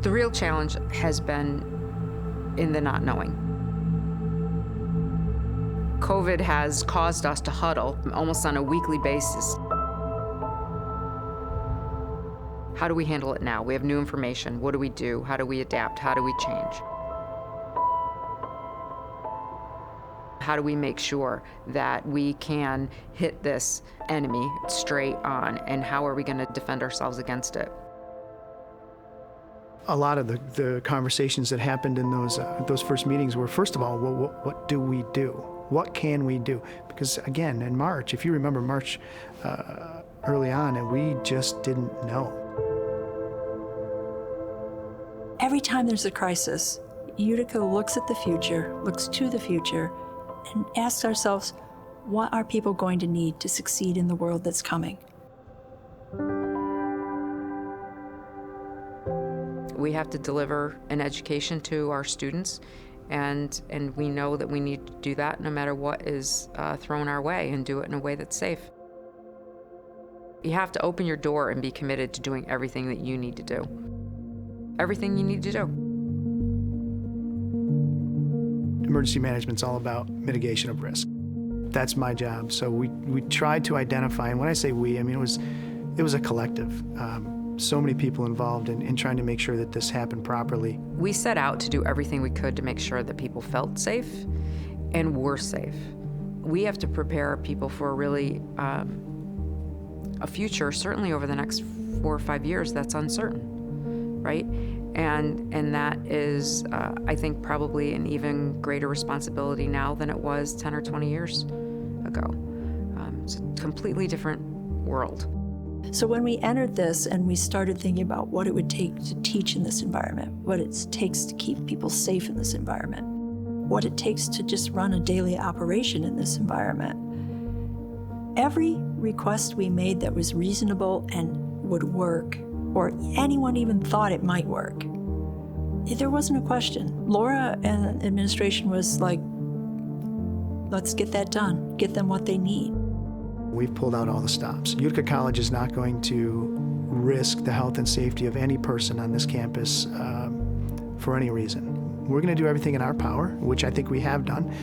The real challenge has been in the not knowing. COVID has caused us to huddle almost on a weekly basis. How do we handle it now? We have new information. What do we do? How do we adapt? How do we change? How do we make sure that we can hit this enemy straight on, and how are we going to defend ourselves against it? A lot of the conversations that happened in those first meetings were, first of all, what do we do? What can we do? Because again, in March, if you remember March early on, and we just didn't know. Every time there's a crisis, Utica looks at the future, looks to the future, and asks ourselves, what are people going to need to succeed in the world that's coming? We have to deliver an education to our students, and we know that we need to do that no matter what is thrown our way, and do it in a way that's safe. You have to open your door and be committed to doing everything that you need to do. Everything you need to do. Emergency management's all about mitigation of risk. That's my job. So we tried to identify, and when I say we, I mean it was a collective. So many people involved in trying to make sure that this happened properly. We set out to do everything we could to make sure that people felt safe and were safe. We have to prepare people for a future, certainly over the next 4 or 5 years, that's uncertain, right? And that is, I think, probably an even greater responsibility now than it was 10 or 20 years ago. It's a completely different world. So when we entered this and we started thinking about what it would take to teach in this environment, what it takes to keep people safe in this environment, what it takes to just run a daily operation in this environment, every request we made that was reasonable and would work, or anyone even thought it might work, there wasn't a question. Laura and administration was like, let's get that done, get them what they need. We've pulled out all the stops. Utica College is not going to risk the health and safety of any person on this campus for any reason. We're going to do everything in our power, which I think we have done,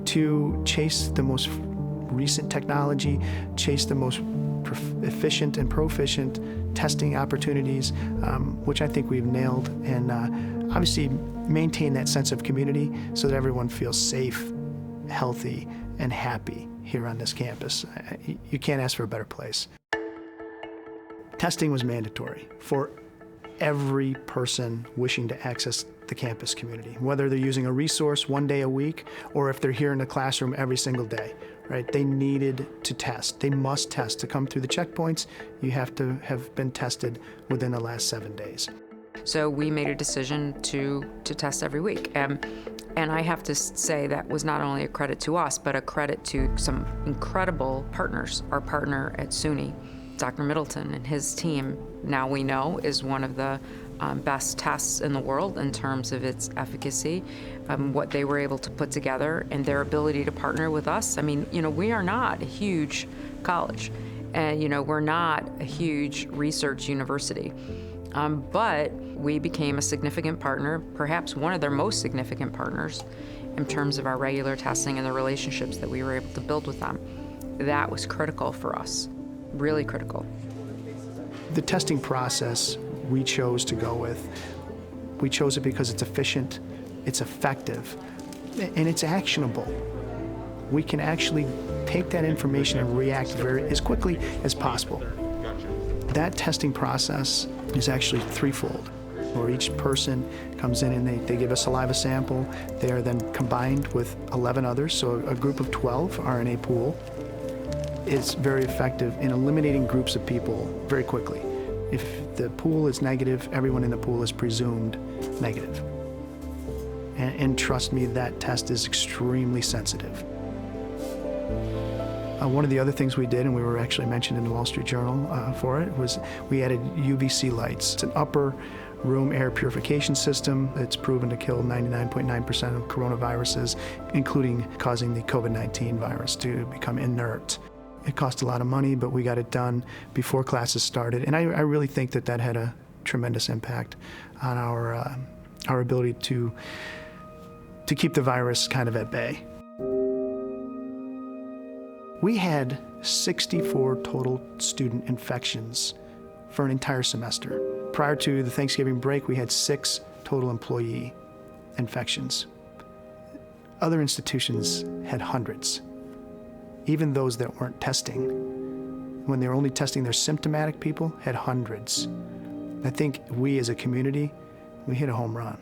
to chase the most recent technology, chase the most efficient and proficient testing opportunities, which I think we've nailed, and obviously maintain that sense of community so that everyone feels safe, healthy, and happy here on this campus. You can't ask for a better place. Testing was mandatory for every person wishing to access the campus community, whether they're using a resource 1 day a week or if they're here in the classroom every single day, right? They needed to test. They must test. To come through the checkpoints, you have to have been tested within the last 7 days. So we made a decision to test every week. And I have to say that was not only a credit to us, but a credit to some incredible partners. Our partner at SUNY, Dr. Middleton, and his team, now we know, is one of the best tests in the world in terms of its efficacy, what they were able to put together, and their ability to partner with us. I mean, we are not a huge college, and we're not a huge research university. But we became a significant partner, perhaps one of their most significant partners, in terms of our regular testing and the relationships that we were able to build with them. That was critical for us, really critical. The testing process we chose to go with, we chose it because it's efficient, it's effective, and it's actionable. We can actually take that information and react as quickly as possible. That testing process is actually threefold, where each person comes in and they give a saliva sample. They are then combined with 11 others, so a group of 12 are in a pool. It's very effective in eliminating groups of people very quickly. If the pool is negative, everyone in the pool is presumed negative. And trust me, that test is extremely sensitive. One of the other things we did, and we were actually mentioned in the Wall Street Journal for it, was we added UVC lights. It's an upper room air purification system that's proven to kill 99.9% of coronaviruses, including causing the COVID-19 virus to become inert. It cost a lot of money, but we got it done before classes started, and I really think that had a tremendous impact on our ability to keep the virus kind of at bay. We had 64 total student infections for an entire semester. Prior to the Thanksgiving break, we had 6 total employee infections. Other institutions had hundreds. Even those that weren't testing, when they were only testing their symptomatic people, had hundreds. I think we as a community, we hit a home run.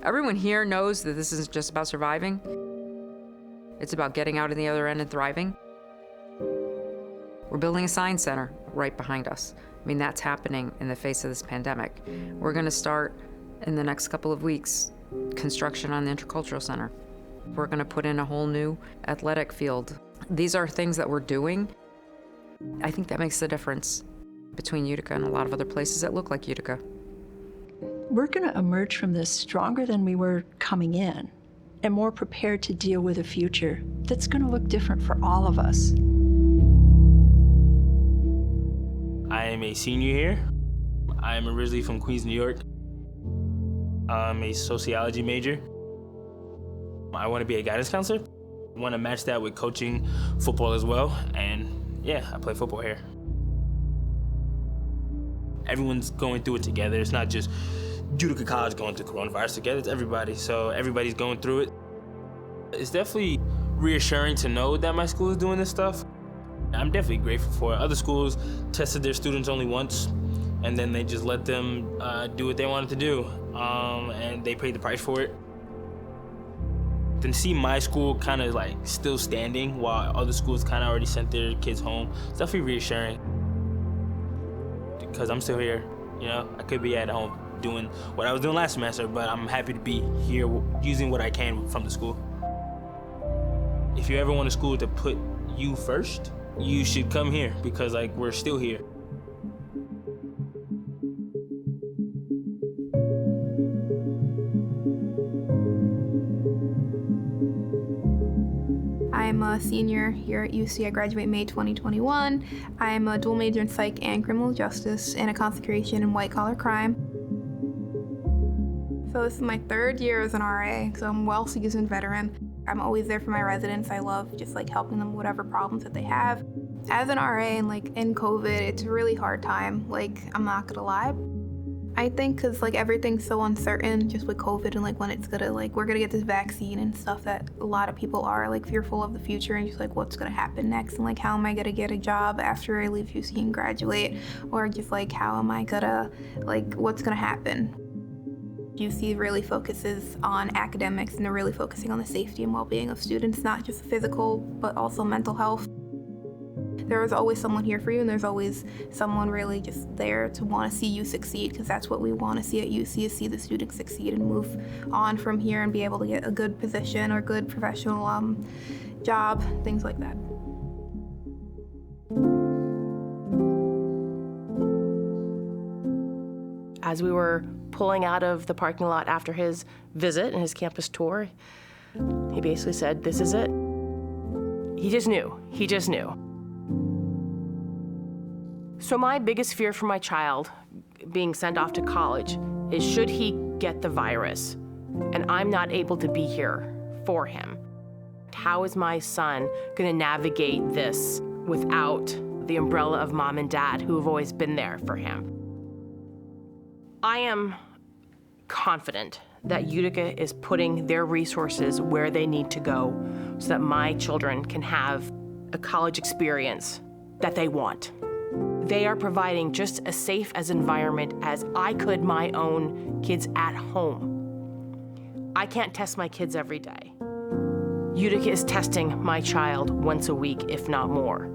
Everyone here knows that this isn't just about surviving. It's about getting out on the other end and thriving. We're building a science center right behind us. I mean, that's happening in the face of this pandemic. We're gonna start in the next couple of weeks construction on the Intercultural Center. We're gonna put in a whole new athletic field. These are things that we're doing. I think that makes the difference between Utica and a lot of other places that look like Utica. We're going to emerge from this stronger than we were coming in and more prepared to deal with a future that's going to look different for all of us. I am a senior here. I am originally from Queens, New York. I'm a sociology major. I want to be a guidance counselor. I want to match that with coaching football as well. And yeah, I play football here. Everyone's going through it together. It's not just Utica College going through coronavirus together, it's everybody. So everybody's going through it. It's definitely reassuring to know that my school is doing this stuff. I'm definitely grateful for it. Other schools tested their students only once, and then they just let them do what they wanted to do, and they paid the price for it. Then see my school kind of like still standing while other schools kind of already sent their kids home. It's definitely reassuring because I'm still here. You know, I could be at home doing what I was doing last semester, but I'm happy to be here using what I can from the school. If you ever want a school to put you first, you should come here because like we're still here. I'm a senior here at UC. I graduate May 2021. I'm a dual major in psych and criminal justice and a concentration in white-collar crime. So this is my 3rd year as an RA, so I'm a well-seasoned veteran. I'm always there for my residents. I love just like helping them with whatever problems that they have. As an RA and like in COVID, it's a really hard time. Like, I'm not gonna lie. I think because like everything's so uncertain just with COVID and like when it's gonna like we're gonna get this vaccine and stuff, that a lot of people are like fearful of the future and just like what's gonna happen next and like how am I gonna get a job after I leave UC and graduate, or just like how am I gonna like what's gonna happen. UC really focuses on academics and they're really focusing on the safety and well-being of students, not just physical but also mental health. There is always someone here for you, and there's always someone really just there to want to see you succeed, because that's what we want to see at UC, is see the students succeed and move on from here and be able to get a good position or good professional job, things like that. As we were pulling out of the parking lot after his visit and his campus tour, he basically said, "This is it." He just knew. He just knew. So my biggest fear for my child being sent off to college is should he get the virus and I'm not able to be here for him, how is my son gonna navigate this without the umbrella of mom and dad who have always been there for him? I am confident that Utica is putting their resources where they need to go so that my children can have a college experience that they want. They are providing just as safe an environment as I could my own kids at home. I can't test my kids every day. Utica is testing my child once a week, if not more.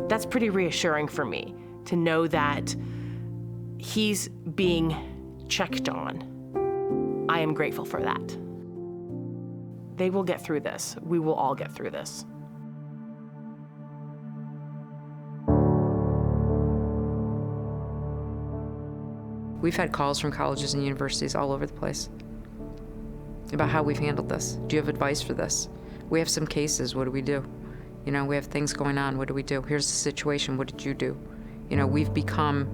That's pretty reassuring for me to know that he's being checked on. I am grateful for that. They will get through this. We will all get through this. We've had calls from colleges and universities all over the place about how we've handled this. Do you have advice for this? We have some cases, what do we do? We have things going on, what do we do? Here's the situation, what did you do? We've become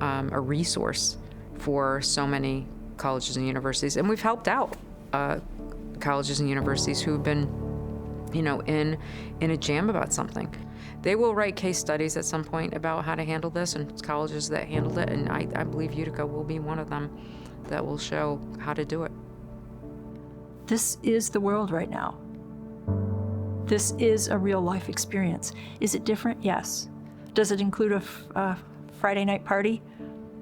a resource for so many colleges and universities. And we've helped out colleges and universities who've been, in a jam about something. They will write case studies at some point about how to handle this, and it's colleges that handled it, and I believe Utica will be one of them that will show how to do it. This is the world right now. This is a real life experience. Is it different? Yes. Does it include a Friday night party?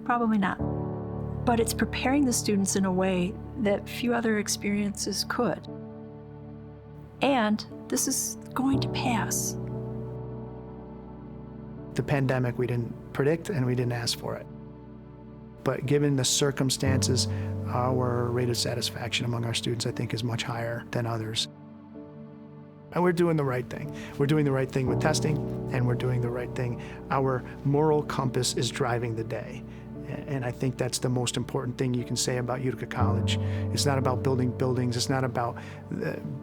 Probably not. But it's preparing the students in a way that few other experiences could. And this is going to pass. The pandemic we didn't predict and we didn't ask for it. But given the circumstances, our rate of satisfaction among our students, I think, is much higher than others. And we're doing the right thing. We're doing the right thing with testing, and we're doing the right thing. Our moral compass is driving the day. And I think that's the most important thing you can say about Utica College. It's not about building buildings. It's not about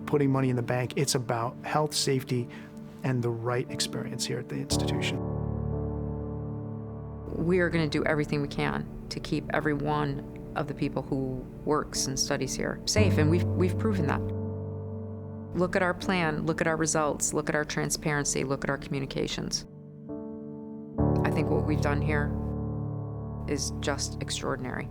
putting money in the bank. It's about health, safety, and the right experience here at the institution. We are going to do everything we can to keep every one of the people who works and studies here safe, and we've proven that. Look at our plan, look at our results, look at our transparency, look at our communications. I think what we've done here is just extraordinary.